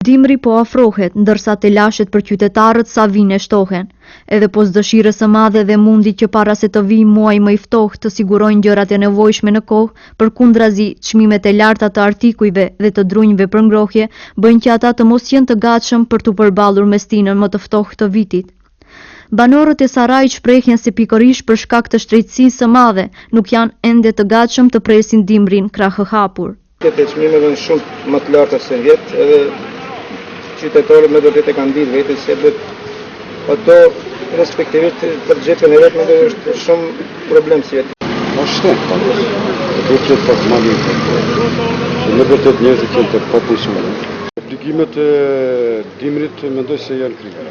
Dimri po afrohet, ndërsa telashet për qytetarët sa vijnë e shtohen. Edhe pos dëshirës së madhe dhe mundit që para se të vijë muaj më i ftohtë të sigurojnë gjërat e nevojshme në kohë, përkundrazi çmimet e larta të artikujve dhe të drunjve për ngrohje bëjnë që ata të mos jenë të gatshëm për të përballur me stinën më të ftohtë të vitit. Banorët e Sarajit shprehjen se pikërisht për shkak të shtrejtësisë së madhe nuk janë ende të gatshëm të presin dimrin krah e hapur. Çmimeve shumë më të larta se vjet, edhe qytetarët me vërtet e kanë ditë vetë se ato respektivisht për xhepin e vetëm është shumë problem si vetë. Është do të pas mali. Në vërtet njerëzit janë të papishëm. Obligimet e dimrit mendoj se janë kryer,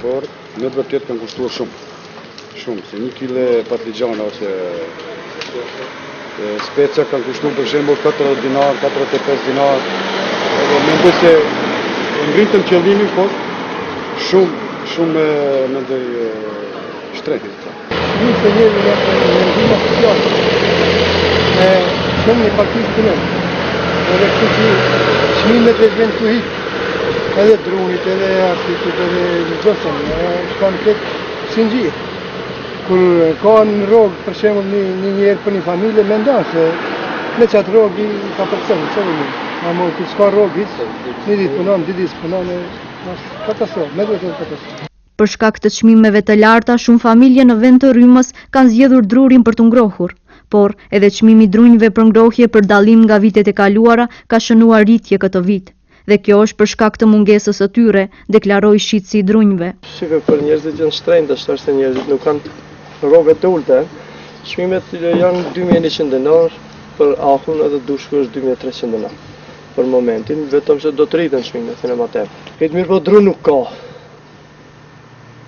por në vërtet kanë kushtuar shumë, se 1 kg patligjana ose speca kanë kushtuar për shembull 40 dinar, 45 dinar. Edhe mendoj se ngritëm qëllimin, por shumë mendoj shtrenjtë. Se njerëzit janë në ndihmë sociale. Shumë një parti ekonomike. Edhe kështu çmimet e vjen të hiq. Edhe drunit, edhe artikujt, edhe gjosën, shkon këtë sinxhir. Kur ka në rrogë, për shembull, një njerë për një familje, mendon se me qatë rrogë i ka përcënë, që vëllë. Amo kur s'ka rrogë, një ditë punon, 2 ditë punon, është katastrofë, me duhet e katastrofë. Për shkak të çmimeve të larta, shumë familje në vend të rrymës kanë zgjedhur drurin për të ngrohur. Por edhe çmimi i drunjve për ngrohje për dallim nga vitet e kaluara ka shënuar rritje këtë vit. Dhe kjo është për shkak të mungesës së tyre, deklaroi shitësi i drunjve. Shikoj, për njerëzit janë shtrenjtë, është se njerëzit nuk kanë rrogë të ulta. Çmimet janë 2100 dinar, për ahun edhe dushku është 2300 dinar. Për momentin, vetëm se do të rriten çmimet në më tepër. Këtë mirë po dru nuk ka.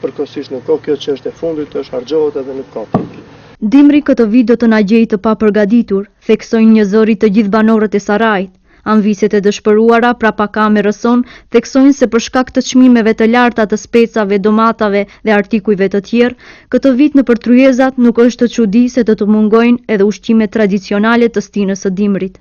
Përkohësisht nuk ka, kjo që është e fundit është harxhohet edhe nuk ka. Dimri këtë vit do të na gjejë të papërgatitur, theksojnë një zëri të gjithë banorët e Sarajit. Anviset e dëshpëruara prapa kamerës son theksojnë se për shkak të çmimeve të larta të specave, domatave dhe artikujve të tjerë, këtë vit nëpër tryezat nuk është të çudi se do të mungojnë edhe ushqimet tradicionale të stinës së dimrit.